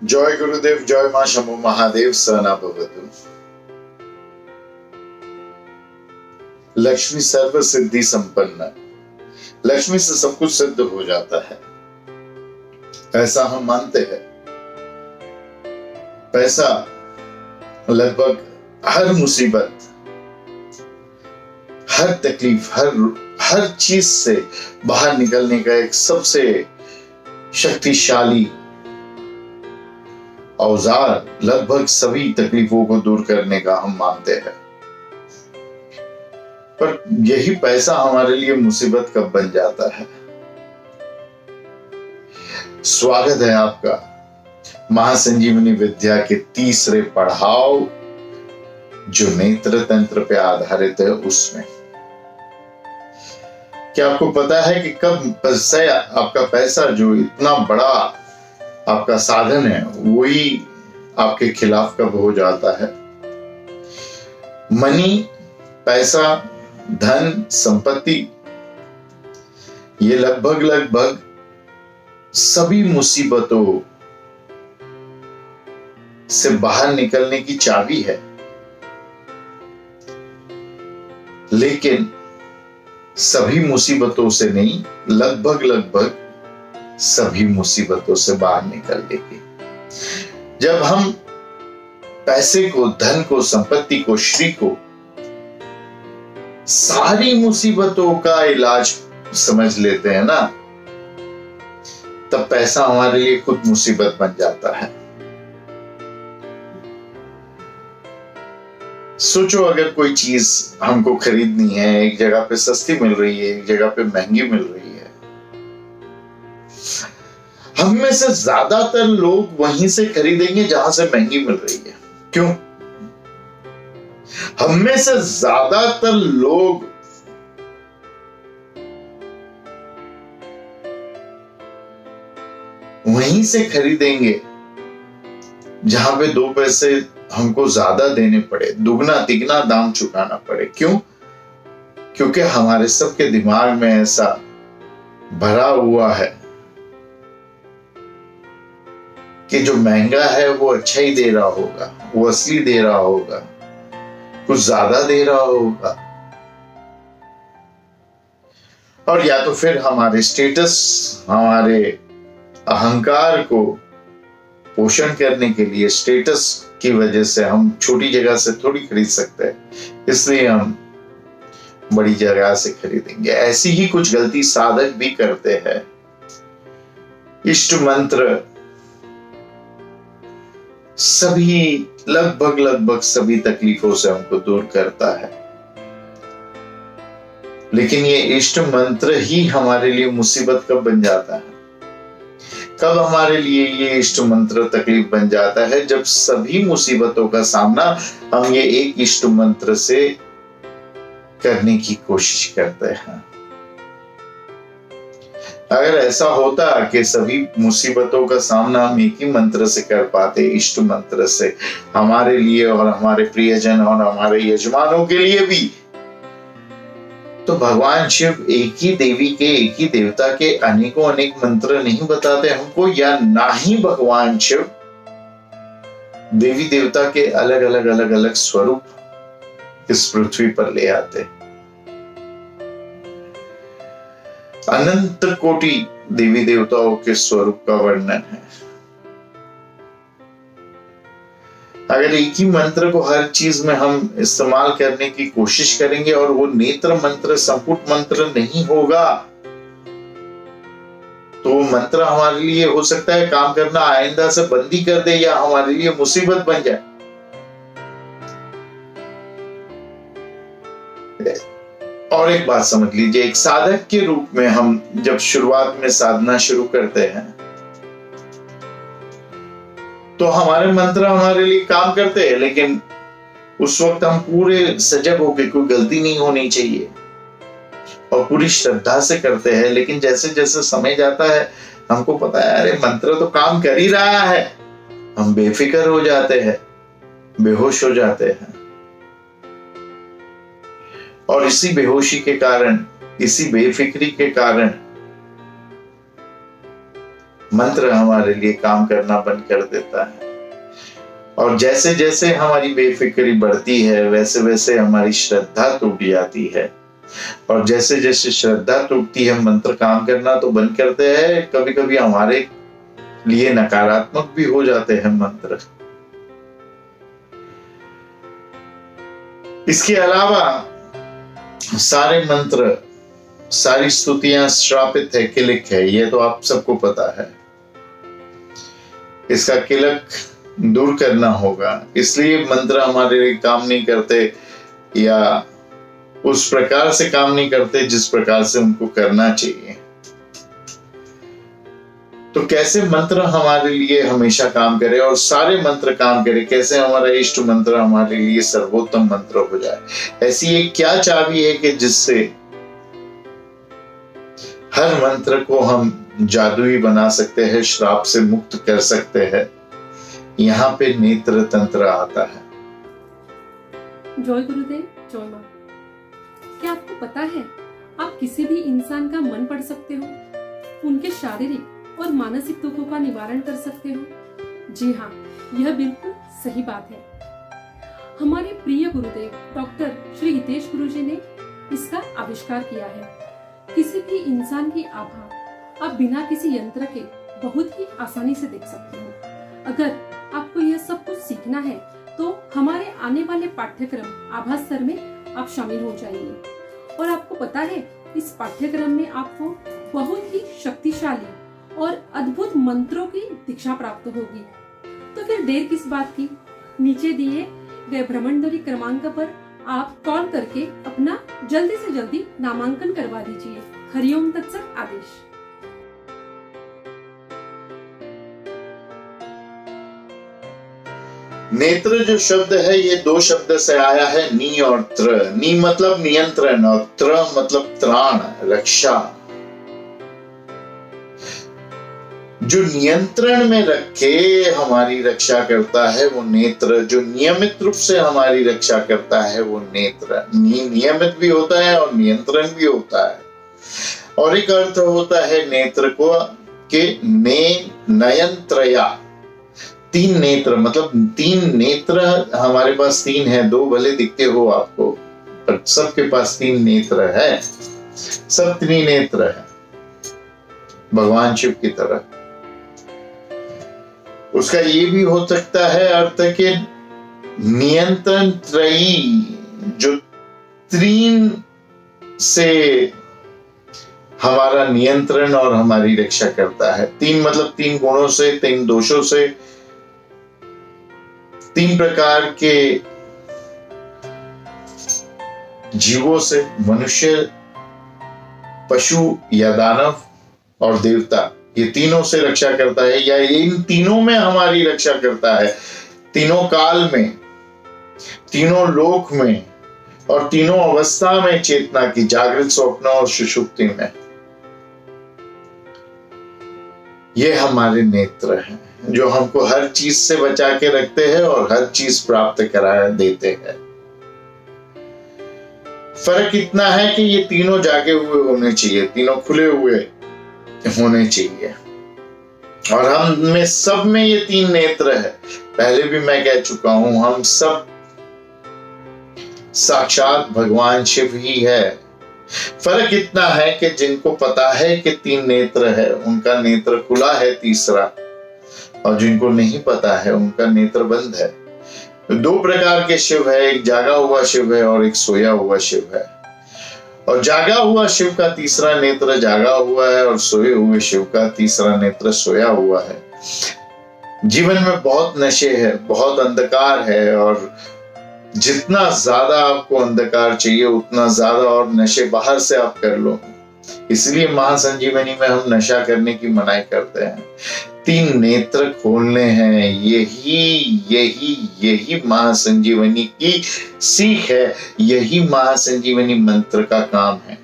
जय गुरुदेव, जय मां शंभु महादेव, सहना भवतु। लक्ष्मी सर्व सिद्धि संपन्न। लक्ष्मी से सब कुछ सिद्ध हो जाता है, ऐसा हम मानते हैं। पैसा लगभग हर मुसीबत, हर तकलीफ, हर चीज से बाहर निकलने का एक सबसे शक्तिशाली औजार, लगभग सभी तकलीफों को दूर करने का हम मानते हैं। पर यही पैसा हमारे लिए मुसीबत कब बन जाता है। स्वागत है आपका महासंजीवनी विद्या के तीसरे पढ़ाव, जो नेत्र तंत्र पे आधारित है, उसमें क्या आपको पता है कि कब आपका पैसा, जो इतना बड़ा आपका साधन है, वही आपके खिलाफ कब हो जाता है। मनी, पैसा, धन, संपत्ति, ये लगभग सभी मुसीबतों से बाहर निकलने की चाबी है, लेकिन सभी मुसीबतों से नहीं, लगभग सभी मुसीबतों से बाहर निकल लेगी। जब हम पैसे को, धन को, संपत्ति को, श्री को सारी मुसीबतों का इलाज समझ लेते हैं ना, तब पैसा हमारे लिए खुद मुसीबत बन जाता है। सोचो, अगर कोई चीज हमको खरीदनी है, एक जगह पे सस्ती मिल रही है, एक जगह पे महंगी मिल रही है, हम में से ज्यादातर लोग वहीं से खरीदेंगे जहां से महंगी मिल रही है। क्यों? हम में से ज्यादातर लोग वहीं से खरीदेंगे जहां पे 2 पैसे हमको ज्यादा देने पड़े, दुगना तिगना दाम चुकाना पड़े। क्यों? क्योंकि हमारे सबके दिमाग में ऐसा भरा हुआ है कि जो महंगा है वो अच्छा ही दे रहा होगा, वो असली दे रहा होगा, कुछ ज्यादा दे रहा होगा। और या तो फिर हमारे स्टेटस, हमारे अहंकार को पोषण करने के लिए, स्टेटस की वजह से हम छोटी जगह से थोड़ी खरीद सकते हैं, इसलिए हम बड़ी जगह से खरीदेंगे। ऐसी ही कुछ गलती साधक भी करते हैं। इष्ट मंत्र सभी, लगभग सभी तकलीफों से हमको दूर करता है, लेकिन ये इष्ट मंत्र ही हमारे लिए मुसीबत कब बन जाता है? कब हमारे लिए ये इष्ट मंत्र तकलीफ बन जाता है? जब सभी मुसीबतों का सामना हम ये एक इष्ट मंत्र से करने की कोशिश करते हैं। अगर ऐसा होता कि सभी मुसीबतों का सामना हम एक ही मंत्र से कर पाते, इष्ट मंत्र से, हमारे लिए और हमारे प्रियजन और हमारे यजमानों के लिए भी, तो भगवान शिव एक ही देवी के, एक ही देवता के अनेक मंत्र नहीं बताते हमको, या ना ही भगवान शिव देवी देवता के अलग स्वरूप इस पृथ्वी पर ले आते। अनंत कोटि देवी देवताओं के स्वरूप का वर्णन है। अगर एक ही मंत्र को हर चीज में हम इस्तेमाल करने की कोशिश करेंगे और वो नेत्र मंत्र, संपुट मंत्र नहीं होगा, तो वो मंत्र हमारे लिए हो सकता है काम करना आइंदा से बंद ही कर दे, या हमारे लिए मुसीबत बन जाए। और एक बात समझ लीजिए, एक साधक के रूप में हम जब शुरुआत में साधना शुरू करते हैं, तो हमारे मंत्र हमारे लिए काम करते हैं, लेकिन उस वक्त हम पूरे सजग होकर, कोई गलती नहीं होनी चाहिए, और पूरी श्रद्धा से करते हैं। लेकिन जैसे जैसे समय जाता है, हमको पता है अरे मंत्र तो काम कर ही रहा है, हम बेफिक्र हो जाते हैं, बेहोश हो जाते हैं। और इसी बेहोशी के कारण, इसी बेफिक्री के कारण मंत्र हमारे लिए काम करना बंद कर देता है। और जैसे जैसे हमारी बेफिक्री बढ़ती है वैसे वैसे हमारी श्रद्धा टूट जाती है, और जैसे जैसे श्रद्धा टूटती है मंत्र काम करना तो बंद करते हैं। कभी कभी हमारे लिए नकारात्मक भी हो जाते हैं मंत्र। इसके अलावा सारे मंत्र, सारी स्तुतियां श्रापित है, किलिक है, ये तो आप सबको पता है। इसका किलक दूर करना होगा, इसलिए मंत्र हमारे लिए काम नहीं करते या उस प्रकार से काम नहीं करते जिस प्रकार से उनको करना चाहिए। तो कैसे मंत्र हमारे लिए हमेशा काम करे और सारे मंत्र काम करे, कैसे हमारा इष्ट मंत्र हमारे लिए सर्वोत्तम मंत्र हो जाए, ऐसी एक क्या चाबी है कि जिससे हर मंत्र को हम जादुई बना सकते हैं, श्राप से मुक्त कर सकते हैं। यहाँ पे नेत्र तंत्र आता है। जय गुरुदेव, जय मां। क्या आपको पता है आप किसी भी इंसान का मन पढ़ सकते हो, उनके शारीरिक और मानसिक दुखों का निवारण कर सकते हो? जी हाँ, यह बिल्कुल सही बात है। हमारे प्रिय गुरुदेव डॉक्टर श्री हितेश गुरुजी ने इसका आविष्कार किया है। किसी भी इंसान की आभा आप बिना किसी यंत्र के बहुत ही आसानी से देख सकते हो। अगर आपको यह सब कुछ सीखना है तो हमारे आने वाले पाठ्यक्रम आभा स्तर में आप शामिल हो जाइए। और आपको पता है इस पाठ्यक्रम में आपको बहुत ही शक्तिशाली और अद्भुत मंत्रों की दीक्षा प्राप्त होगी। तो फिर देर किस बात की, नीचे दिए गए भ्रमणध्वनि क्रमांक पर आप कॉल करके अपना जल्दी से जल्दी नामांकन करवा दीजिए। हरिओम तत्सत आदेश। नेत्र जो शब्द है ये दो शब्द से आया है, नी और त्र। नी मतलब नियंत्रण और त्र मतलब त्राण, रक्षा। जो नियंत्रण में रखे हमारी रक्षा करता है वो नेत्र, जो नियमित रूप से हमारी रक्षा करता है वो नेत्र। नियमित भी होता है और नियंत्रण भी होता है। और एक अर्थ होता है नेत्र को कि नयनत्रया, तीन नेत्र, मतलब तीन नेत्र हमारे पास तीन है। दो भले दिखते हो आपको पर सबके पास तीन नेत्र है, सब त्रिनेत्र है भगवान शिव की तरह। उसका ये भी हो सकता है अर्थ के नियंत्रण त्रयी, जो तीन से हमारा नियंत्रण और हमारी रक्षा करता है। तीन मतलब तीन गुणों से, तीन दोषों से, तीन प्रकार के जीवों से, मनुष्य, पशु या दानव और देवता, ये तीनों से रक्षा करता है या इन तीनों में हमारी रक्षा करता है। तीनों काल में, तीनों लोक में और तीनों अवस्था में, चेतना की, जागृत, स्वप्न और सुषुप्ति में। ये हमारे नेत्र हैं जो हमको हर चीज से बचा के रखते हैं और हर चीज प्राप्त करा देते हैं। फर्क इतना है कि ये तीनों जागे हुए होने चाहिए, तीनों खुले हुए होने चाहिए। और हम में सब में ये तीन नेत्र है। पहले भी मैं कह चुका हूं, हम सब साक्षात भगवान शिव ही है। फर्क इतना है कि जिनको पता है कि तीन नेत्र है उनका नेत्र खुला है तीसरा, और जिनको नहीं पता है उनका नेत्र बंद है। दो प्रकार के शिव है, एक जागा हुआ शिव है और एक सोया हुआ शिव है। और जागा हुआ शिव का तीसरा नेत्र जागा हुआ है और सोए हुए शिव का तीसरा नेत्र सोया हुआ है। जीवन में बहुत नशे है, बहुत अंधकार है, और जितना ज्यादा आपको अंधकार चाहिए उतना ज्यादा और नशे बाहर से आप कर लो। इसलिए महासंजीवनी में हम नशा करने की मनाही करते हैं। तीन नेत्र खोलने हैं, यही महासंजीवनी की सीख है, यही महासंजीवनी मंत्र का काम है,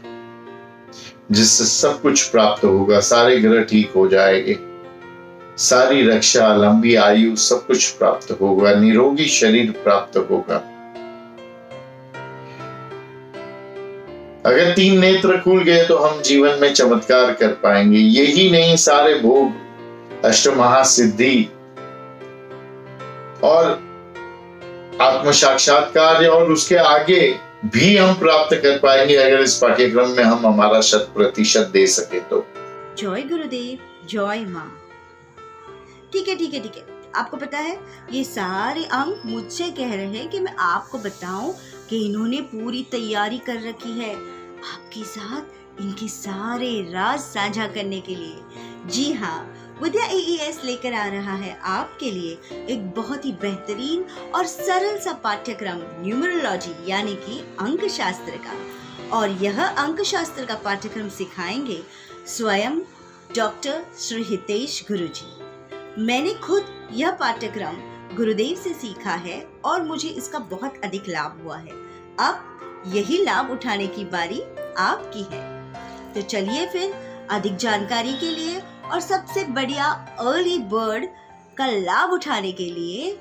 जिससे सब कुछ प्राप्त होगा। सारे ग्रह ठीक हो जाएंगे, सारी रक्षा, लंबी आयु, सब कुछ प्राप्त होगा, निरोगी शरीर प्राप्त होगा। अगर तीन नेत्र खुल गए तो हम जीवन में चमत्कार कर पाएंगे। यही नहीं, सारे भोग अष्टमहासिद्धि और आत्म साक्षात्कार और उसके आगे भी हम प्राप्त कर पाएंगे अगर इस पाठ्यक्रम में हम हमारा 100% दे सके तो। जय गुरुदेव, जय माँ। ठीक है। आपको पता है ये सारे अंक मुझसे कह रहे हैं कि मैं आपको बताऊं कि इन्होंने पूरी तैयारी कर रखी है आपके साथ इनके सारे राज साझा करने के लिए। जी हाँ, विद्या AES लेकर आ रहा है आपके लिए एक बहुत ही बेहतरीन और सरल सा पाठ्यक्रम न्यूमरोलॉजी यानी कि अंक शास्त्र का। और यह अंक शास्त्र का पाठ्यक्रम सिखाएंगे स्वयं डॉक्टर श्री हितेश गुरुजी। मैंने खुद यह पाठ्यक्रम गुरुदेव से सीखा है और मुझे इसका बहुत अधिक लाभ हुआ है। अब यही लाभ उठाने की बारी आपकी है। तो चलिए फिर अधिक जानकारी के लिए और सबसे बढ़िया अर्ली बर्ड का लाभ उठाने के लिए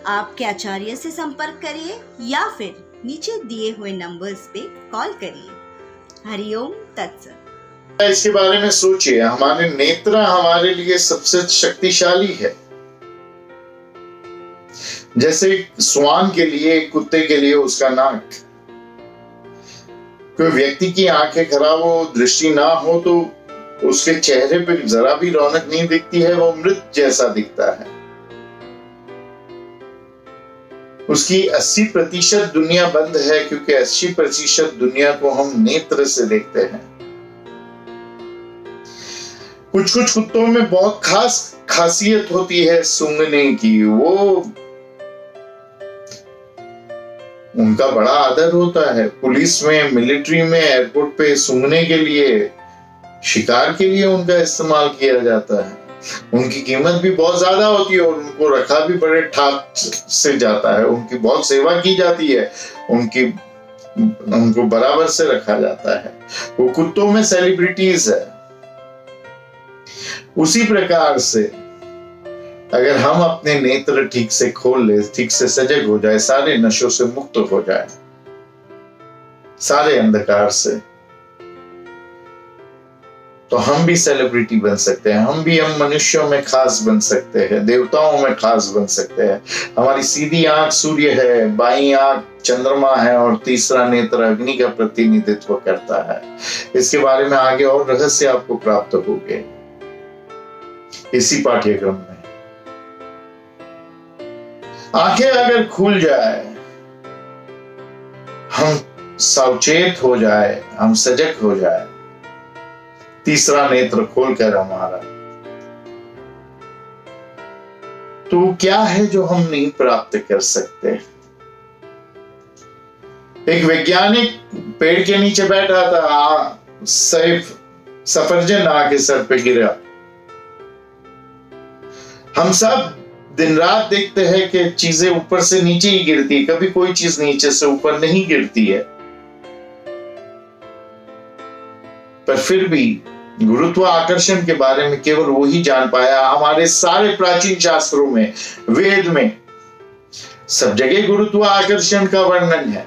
आपके आचार्य से संपर्क करिए या फिर नीचे दिए हुए नंबर्स पे कॉल करिए। हरिओम तत्सत। इसके बारे में सोचिए, हमारे नेत्र हमारे लिए सबसे शक्तिशाली है। जैसे स्वान के लिए, कुत्ते के लिए उसका नाक। कोई व्यक्ति की आंखें खराब हो, दृष्टि ना हो तो उसके चेहरे पे जरा भी रौनक नहीं दिखती है, वो मृत जैसा दिखता है। उसकी 80% दुनिया बंद है क्योंकि 80% दुनिया को हम नेत्र से देखते हैं। कुछ कुत्तों में बहुत खास खासियत होती है सूंघने की। वो उनका बड़ा आदर होता है। पुलिस में, मिलिट्री में, एयरपोर्ट पे सूंघने के लिए, शिकार के लिए उनका इस्तेमाल किया जाता है। उनकी कीमत भी बहुत ज्यादा होती है और उनको रखा भी बड़े ठाक से जाता है। उनकी बहुत सेवा की जाती है, उनको बराबर से रखा जाता है। वो कुत्तों में सेलिब्रिटीज है। उसी प्रकार से अगर हम अपने नेत्र ठीक से खोल ले, ठीक से सजग हो जाए, सारे नशों से मुक्त हो जाए, सारे अंधकार से, तो हम भी सेलिब्रिटी बन सकते हैं। हम मनुष्यों में खास बन सकते हैं, देवताओं में खास बन सकते हैं। हमारी सीधी आंख सूर्य है, बाईं आंख चंद्रमा है और तीसरा नेत्र अग्नि का प्रतिनिधित्व करता है। इसके बारे में आगे और रहस्य आपको प्राप्त होंगे इसी पाठ्यक्रम में। आंखें अगर खुल जाए, हम सावचेत हो जाए, हम सजग हो जाए, तीसरा नेत्र खोलकर हमारा, तो क्या है जो हम नहीं प्राप्त कर सकते। एक वैज्ञानिक पेड़ के नीचे बैठा था, सफरजन आके सर पे गिरा। हम सब दिन रात देखते हैं कि चीजें ऊपर से नीचे ही गिरती है, कभी कोई चीज नीचे से ऊपर नहीं गिरती है। पर फिर भी गुरुत्वाकर्षण के बारे में केवल वही जान पाया। हमारे सारे प्राचीन शास्त्रों में, वेद में सब जगह गुरुत्वाकर्षण का वर्णन है,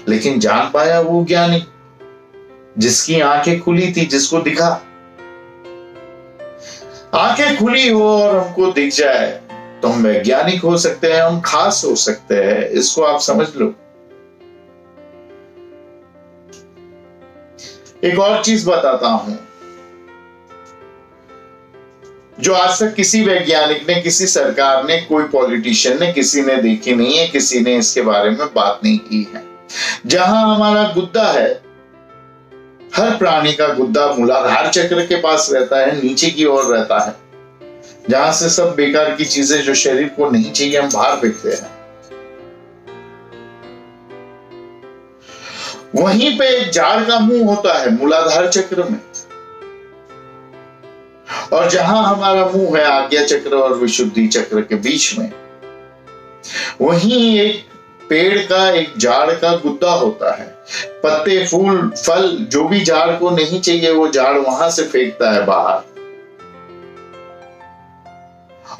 लेकिन जान पाया वो ज्ञानी जिसकी आंखें खुली थी, जिसको दिखा। आंखें खुली हो और हमको दिख जाए तो हम वैज्ञानिक हो सकते हैं, हम खास हो सकते हैं। इसको आप समझ लो। एक और चीज बताता हूं जो आज तक किसी वैज्ञानिक ने, किसी सरकार ने, कोई पॉलिटिशियन ने, किसी ने देखी नहीं है, किसी ने इसके बारे में बात नहीं की है। जहां हमारा गुद्दा है, हर प्राणी का गुद्दा मूलाधार चक्र के पास रहता है, नीचे की ओर रहता है, जहां से सब बेकार की चीजें जो शरीर को नहीं चाहिए हम बाहर फेंकते हैं। वहीं पे एक जाड़ का मुंह होता है मूलाधार चक्र में, और जहां हमारा मुंह है आज्ञा चक्र और विशुद्धि चक्र के बीच में, वहीं एक पेड़ का, एक झाड़ का गुद्दा होता है। पत्ते, फूल, फल, जो भी झाड़ को नहीं चाहिए वो झाड़ वहां से फेंकता है बाहर,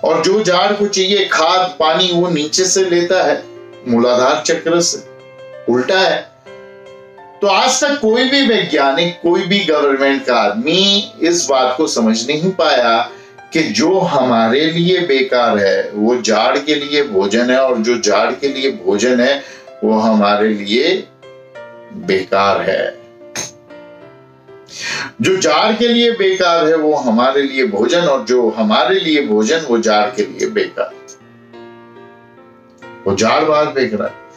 और जो झाड़ को चाहिए, खाद, पानी, वो नीचे से लेता है मूलाधार चक्र से। उल्टा है। तो आज तक कोई भी वैज्ञानिक, कोई भी गवर्नमेंट का आदमी इस बात को समझ नहीं पाया कि जो हमारे लिए बेकार है वो जाड़ के लिए भोजन है, और जो जाड़ के लिए भोजन है वो हमारे लिए बेकार है। जो जाड़ के लिए बेकार है वो हमारे लिए भोजन, और जो हमारे लिए भोजन वो जाड़ के लिए बेकार। वो जाड़ बाहर फेंक रहा है।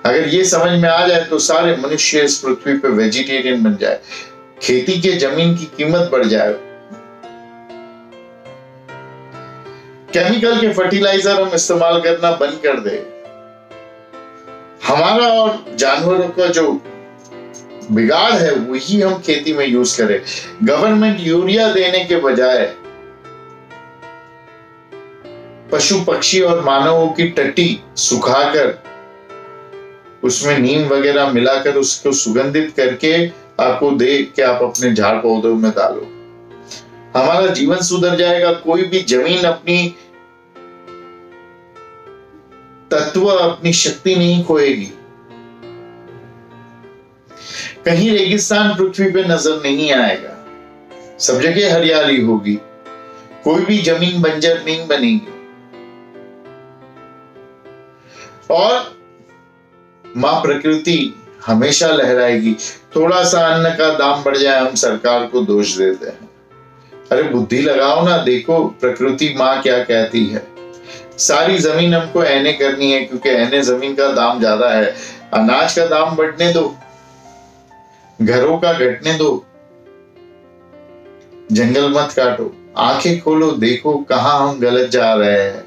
अगर ये समझ में आ जाए तो सारे मनुष्य इस पृथ्वी पे वेजिटेरियन बन जाए, खेती के जमीन की कीमत बढ़ जाए, केमिकल के फर्टिलाइजर हम इस्तेमाल करना बंद कर दे, हमारा और जानवरों का जो बिगाड़ है वही हम खेती में यूज करें। गवर्नमेंट यूरिया देने के बजाय पशु पक्षी और मानवों की टट्टी सुखाकर उसमें नीम वगैरह मिलाकर उसको सुगंधित करके आपको दे के आप अपने झाड़ पौधों में डालो, हमारा जीवन सुधर जाएगा। कोई भी जमीन अपनी तत्व, अपनी शक्ति नहीं खोएगी। कहीं रेगिस्तान पृथ्वी पे नजर नहीं आएगा, सब जगह हरियाली होगी, कोई भी जमीन बंजर नहीं बनेगी। और मां प्रकृति हमेशा लहराएगी। थोड़ा सा अन्न का दाम बढ़ जाए हम सरकार को दोष देते हैं। अरे बुद्धि लगाओ ना, देखो प्रकृति मां क्या कहती है। सारी जमीन हमको ऐने करनी है क्योंकि ऐने जमीन का दाम ज्यादा है। अनाज का दाम बढ़ने दो, घरों का घटने दो, जंगल मत काटो, आंखें खोलो, देखो कहां हम गलत जा रहे हैं।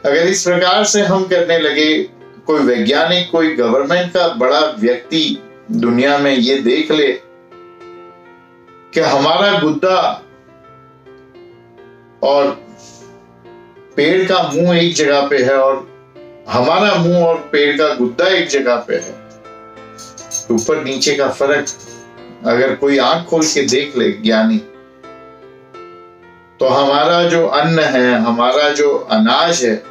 अगर इस प्रकार से हम करने लगे, कोई वैज्ञानिक, कोई गवर्नमेंट का बड़ा व्यक्ति दुनिया में ये देख ले कि हमारा गुद्दा और पेड़ का मुंह एक जगह पे है और हमारा मुंह और पेड़ का गुद्दा एक जगह पे है, ऊपर नीचे का फर्क अगर कोई आंख खोल के देख ले ज्ञानी, तो हमारा जो अन्न है, हमारा जो अनाज है,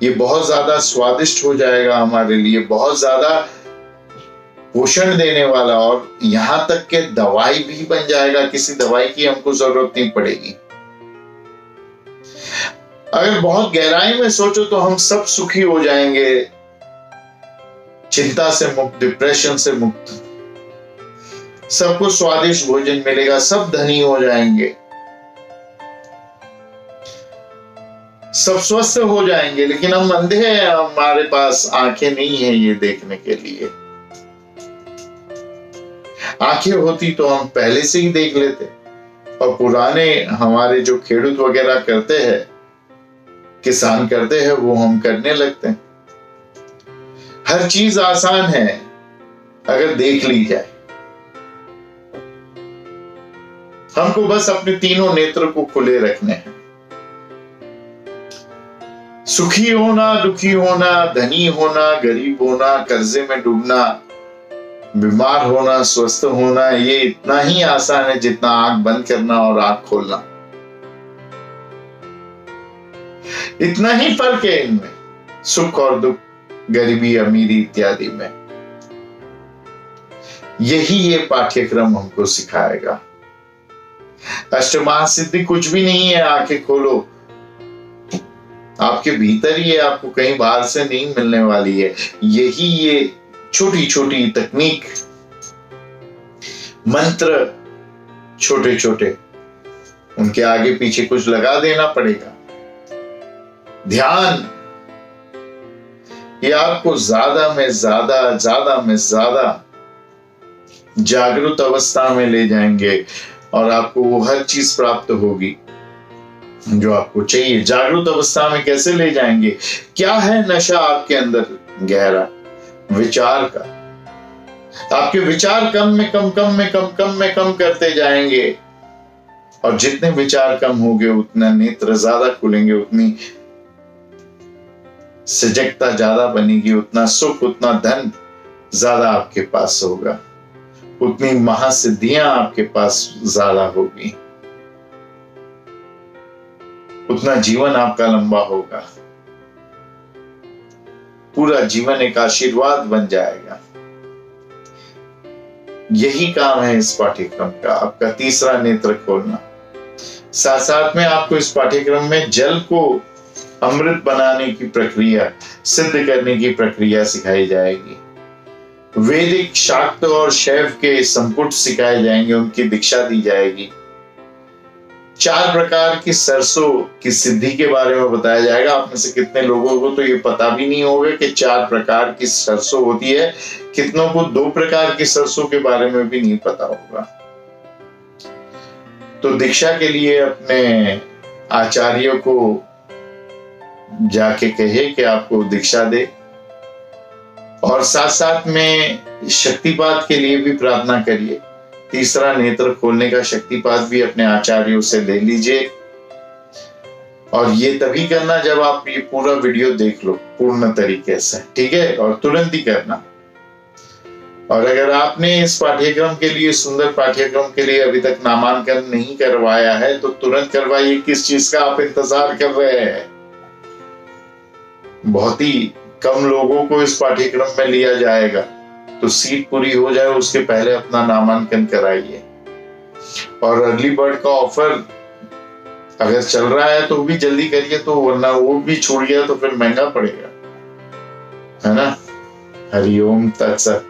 ये बहुत ज्यादा स्वादिष्ट हो जाएगा हमारे लिए, बहुत ज्यादा पोषण देने वाला, और यहां तक के दवाई भी बन जाएगा। किसी दवाई की हमको जरूरत नहीं पड़ेगी। अगर बहुत गहराई में सोचो तो हम सब सुखी हो जाएंगे, चिंता से मुक्त, डिप्रेशन से मुक्त, सबको स्वादिष्ट भोजन मिलेगा, सब धनी हो जाएंगे, सब स्वस्थ हो जाएंगे। लेकिन हम अंधे हैं, हमारे पास आंखें नहीं है ये देखने के लिए। आंखें होती तो हम पहले से ही देख लेते। और पुराने हमारे जो खेडूत वगैरह करते हैं, किसान करते हैं, वो हम करने लगते हैं। हर चीज आसान है अगर देख ली जाए। हमको बस अपने तीनों नेत्र को खुले रखने हैं। सुखी होना, दुखी होना, धनी होना, गरीब होना, कर्जे में डूबना, बीमार होना, स्वस्थ होना, ये इतना ही आसान है जितना आंख बंद करना और आंख खोलना। इतना ही फर्क है इनमें, सुख और दुख, गरीबी, अमीरी इत्यादि में। यही ये पाठ्यक्रम हमको सिखाएगा। अष्टमहासिद्धि कुछ भी नहीं है। आंखें खोलो, आपके भीतर ही है, आपको कहीं बाहर से नहीं मिलने वाली है। यही ये छोटी छोटी तकनीक, मंत्र छोटे छोटे, उनके आगे पीछे कुछ लगा देना पड़ेगा। ध्यान, ये आपको ज्यादा में ज्यादा जागृत अवस्था में ले जाएंगे और आपको वो हर चीज प्राप्त होगी जो आपको चाहिए। जागृत अवस्था में कैसे ले जाएंगे? क्या है नशा आपके अंदर गहरा? विचार का। आपके विचार कम में कम करते जाएंगे, और जितने विचार कम होंगे उतना नेत्र ज्यादा खुलेंगे, उतनी सजगता ज्यादा बनेगी, उतना सुख, उतना धन ज्यादा आपके पास होगा, उतनी महासिद्धियां आपके पास ज्यादा होगी, उतना जीवन आपका लंबा होगा, पूरा जीवन एक आशीर्वाद बन जाएगा। यही काम है इस पाठ्यक्रम का, आपका तीसरा नेत्र खोलना। साथ साथ में आपको इस पाठ्यक्रम में जल को अमृत बनाने की प्रक्रिया, सिद्ध करने की प्रक्रिया सिखाई जाएगी। वैदिक, शाक्त और शैव के संपुट सिखाए जाएंगे, उनकी दीक्षा दी जाएगी। 4 प्रकार की सरसों की सिद्धि के बारे में बताया जाएगा। आप में से कितने लोगों को तो ये पता भी नहीं होगा कि 4 प्रकार की सरसों होती है। कितनों को 2 प्रकार की सरसों के बारे में भी नहीं पता होगा। तो दीक्षा के लिए अपने आचार्यों को जाके कहे कि आपको दीक्षा दे, और साथ साथ में शक्तिपात के लिए भी प्रार्थना करिए। तीसरा नेत्र खोलने का शक्तिपात भी अपने आचार्यों से ले लीजिए, और ये तभी करना जब आप ये पूरा वीडियो देख लो पूर्ण तरीके से, ठीक है, और तुरंत ही करना। और अगर आपने इस पाठ्यक्रम के लिए, सुंदर पाठ्यक्रम के लिए अभी तक नामांकन नहीं करवाया है तो तुरंत करवाइए। किस चीज का आप इंतजार कर रहे हैं? बहुत ही कम लोगों को इस पाठ्यक्रम में लिया जाएगा, तो सीट पूरी हो जाए उसके पहले अपना नामांकन कराइए। और अर्ली बर्ड का ऑफर अगर चल रहा है तो भी जल्दी करिए, तो वरना वो भी छूट गया तो फिर महंगा पड़ेगा, है ना। हरिओम तत्सत।